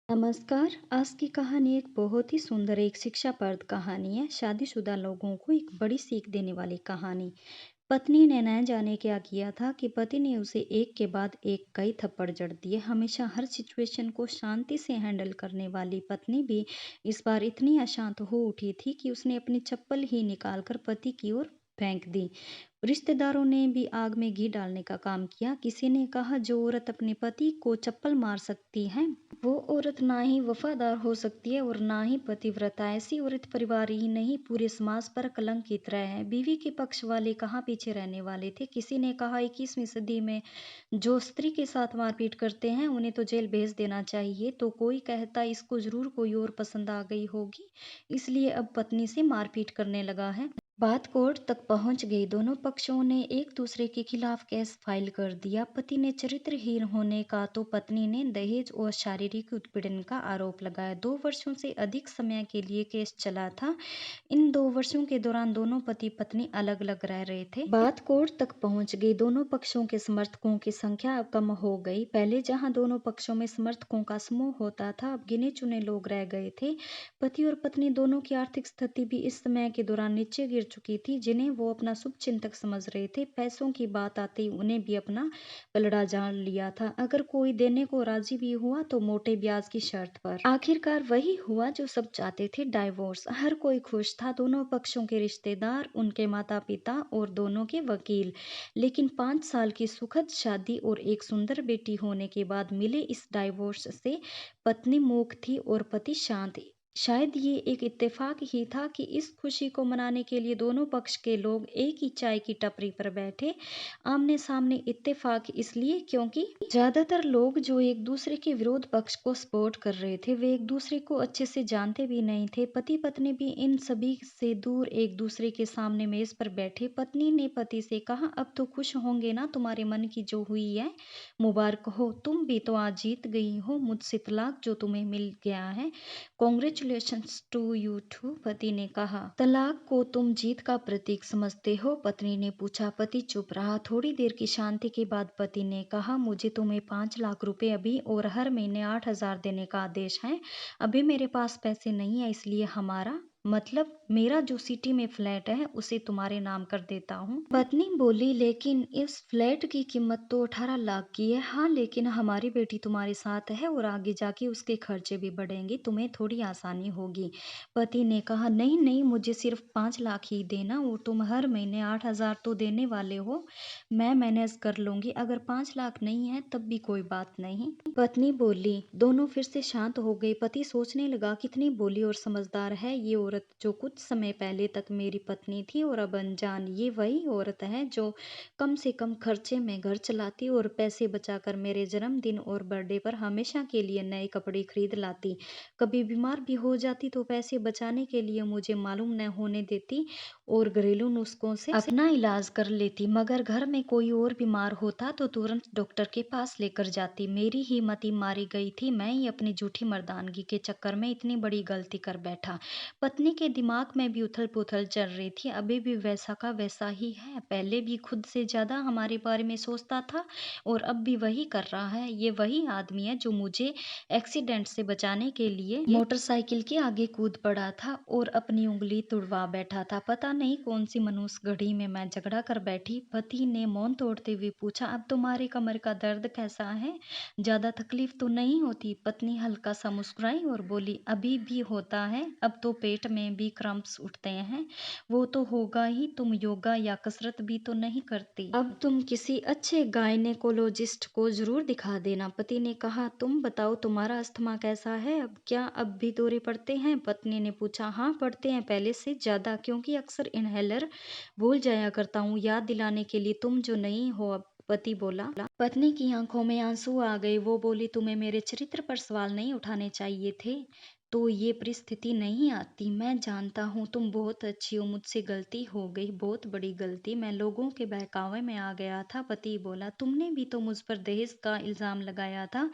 नमस्कार। आज की कहानी एक बहुत ही सुंदर एक शिक्षाप्रद कहानी है। शादीशुदा लोगों को एक बड़ी सीख देने वाली कहानी। पत्नी ने न जाने क्या किया था कि पति ने उसे एक के बाद एक कई थप्पड़ जड़ दिए। हमेशा हर सिचुएशन को शांति से हैंडल करने वाली पत्नी भी इस बार इतनी अशांत हो उठी थी कि उसने अपनी चप्पल ही निकालकर पति की ओर फेंक दी। रिश्तेदारों ने भी आग में घी डालने का काम किया। किसी ने कहा, जो औरत अपने पति को चप्पल मार सकती है वो औरत ना ही वफादार हो सकती है और ना ही पतिव्रता। ऐसी औरत परिवार ही नहीं पूरे समाज पर कलंक की तरह है। बीवी के पक्ष वाले कहाँ पीछे रहने वाले थे। किसी ने कहा, 21वीं सदी में जो स्त्री के साथ मारपीट करते हैं उन्हें तो जेल भेज देना चाहिए। तो कोई कहता, इसको जरूर कोई और पसंद आ गई होगी इसलिए अब पत्नी से मारपीट करने लगा है। बात कोर्ट तक पहुंच गई। दोनों पक्षों ने एक दूसरे के खिलाफ केस फाइल कर दिया। पति ने चरित्रहीन होने का तो पत्नी ने दहेज और शारीरिक उत्पीड़न का आरोप लगाया। 2 वर्षों से अधिक समय के लिए केस चला था। इन 2 वर्षों के दौरान दोनों पति पत्नी अलग अलग रह रहे थे। बात कोर्ट तक पहुंच गई। दोनों पक्षों के समर्थकों की संख्या अब कम हो गई। पहले जहां दोनों पक्षों में समर्थकों का समूह होता था, अब गिने चुने लोग रह गए थे। पति और पत्नी दोनों की आर्थिक स्थिति भी इस समय के दौरान नीचे गिर चुकी थी, जिन्हें वो अपना शुभ चिंतक समझ रहे थे। पैसों की बात आते ही उन्हें भी अपना पलड़ा जान लिया था। अगर कोई देने को राजी भी हुआ तो मोटे ब्याज की शर्त पर। आखिरकार वही हुआ जो सब चाहते थे, डाइवोर्स। हर कोई खुश था, दोनों पक्षों के रिश्तेदार, उनके माता पिता और दोनों के वकील। लेकिन 5 साल की सुखद शादी और एक सुंदर बेटी होने के बाद मिले इस डाइवोर्स से पत्नी मूक थी और पति शांत। शायद ये एक इत्तेफाक ही था कि इस खुशी को मनाने के लिए दोनों पक्ष के लोग एक ही चाय की टपरी पर बैठे आमने सामने। इत्तेफाक इसलिए क्योंकि ज्यादातर लोग जो एक दूसरे के विरोध पक्ष को सपोर्ट कर रहे थे वे एक दूसरे को अच्छे से जानते भी नहीं थे। पति पत्नी भी इन सभी से दूर एक दूसरे के सामने मेज पर बैठे। पत्नी ने पति से कहा, अब तो खुश होंगे ना, तुम्हारे मन की जो हुई है मुबारक हो, तुम भी तो आज जीत गई हो मुझसे तलाक जो तुम्हें मिल गया है। कॉन्ग्रेचुलेशंस टू यू टू, पति ने कहा। तलाक को तुम जीत का प्रतीक समझते हो, पत्नी ने पूछा। पति चुप रहा। थोड़ी देर की शांति के बाद पति ने कहा, मुझे तुम्हें 5 लाख रुपए अभी और हर महीने 8,000 देने का आदेश है। अभी मेरे पास पैसे नहीं है, इसलिए हमारा मतलब मेरा जो सिटी में फ्लैट है उसे तुम्हारे नाम कर देता हूँ। पत्नी बोली, लेकिन इस फ्लैट की कीमत तो 18 लाख की है। हाँ, लेकिन हमारी बेटी तुम्हारे साथ है और आगे जाके उसके खर्चे भी बढ़ेंगे, तुम्हें थोड़ी आसानी होगी। पति ने कहा, नहीं नहीं, मुझे सिर्फ 5 लाख ही देना और तुम हर महीने 8,000 तो देने वाले हो, मैं मैनेज कर लूंगी। अगर 5 लाख नहीं है तब भी कोई बात नहीं। पत्नी बोली। दोनों फिर से शांत हो गए। पति सोचने लगा, कितनी भोली और समझदार है ये औरत, जो कुछ समय पहले तक मेरी पत्नी थी और अब अनजान। ये वही औरत है जो कम से कम खर्चे में घर चलाती और पैसे बचाकर मेरे जन्मदिन और बर्थडे पर हमेशा के लिए नए कपड़े खरीद लाती। कभी बीमार भी हो जाती तो पैसे बचाने के लिए मुझे मालूम न होने देती और घरेलू नुस्खों से अपना इलाज कर लेती। मगर घर में कोई और बीमार होता तो तुरंत डॉक्टर के पास लेकर जाती। मेरी ही मति मारी गई थी, मैं ही अपनी झूठी मर्दानगी के चक्कर में इतनी बड़ी गलती कर बैठा। पत्नी के दिमाग में भी उथल पुथल चल रही थी। अभी भी वैसा का वैसा ही है, पहले भी खुद से ज्यादा हमारे बारे में सोचता था और अब भी वही कर रहा है। ये वही आदमी है जो मुझे एक्सीडेंट से बचाने के लिए मोटरसाइकिल के आगे कूद पड़ा था और अपनी उंगली तुड़वा बैठा था। पता नहीं कौन सी मनुष्य घड़ी में मैं झगड़ा कर बैठी। पति ने मौन तोड़ते हुए पूछा, अब तुम्हारे कमर का दर्द कैसा है, ज्यादा तकलीफ तो नहीं होती। पत्नी हल्का सा मुस्कुराई और बोली, अभी भी होता है, अब तो पेट में भी क्रम्प्स उठते हैं। वो तो होगा ही, तुम योगा या कसरत भी तो नहीं करती। अब तुम किसी अच्छे गायनेकोलॉजिस्ट को जरूर दिखा देना। पति ने कहा, तुम बताओ तुम्हारा अस्थमा कैसा है, अब क्या अब भी दौरे पड़ते हैं। पत्नी ने पूछा, हाँ पड़ते हैं, पहले से ज्यादा, क्योंकि अक्सर इनहेलर भूल जाया करता हूँ याद दिलाने के लिए, तुम जो नहीं हो अब। पति बोला। पत्नी की आंखों में आंसू आ गए। वो बोली, तुम्हें मेरे चरित्र पर सवाल नहीं उठाने चाहिए थे, तो ये परिस्थिति नहीं आती। मैं जानता हूँ तुम बहुत अच्छी हो, मुझसे गलती हो गई, बहुत बड़ी गलती, मैं लोगों के बहकावे में आ गया था। पति बोला, तुमने भी तो मुझ पर दहेज का इल्ज़ाम लगाया था।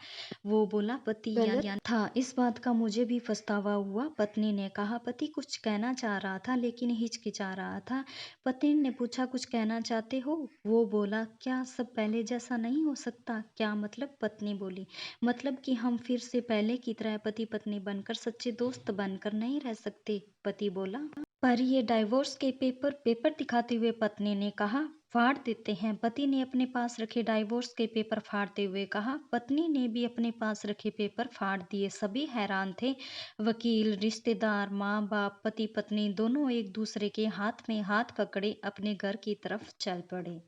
वो बोला, पति गलत यानी था, इस बात का मुझे भी पछतावा हुआ। पत्नी ने कहा, पति कुछ कहना चाह रहा था लेकिन हिचकिचा रहा था। पति ने पूछा, कुछ कहना चाहते हो? वो बोला, क्या सब पहले जैसा नहीं हो सकता? क्या मतलब? पत्नी बोली, मतलब कि हम फिर से पहले की तरह पति पत्नी बनकर, सच्चे दोस्त बनकर नहीं रह सकते? पति बोला, पर ये डाइवोर्स के पेपर पेपर दिखाते हुए पत्नी ने कहा, फाड़ देते हैं। पति ने अपने पास रखे डाइवोर्स के पेपर फाड़ते हुए कहा। पत्नी ने भी अपने पास रखे पेपर फाड़ दिए। सभी हैरान थे। वकील, रिश्तेदार, माँ बाप, पति पत्नी दोनों एक दूसरे के हाथ में हाथ पकड़े अपने घर की तरफ चल पड़े।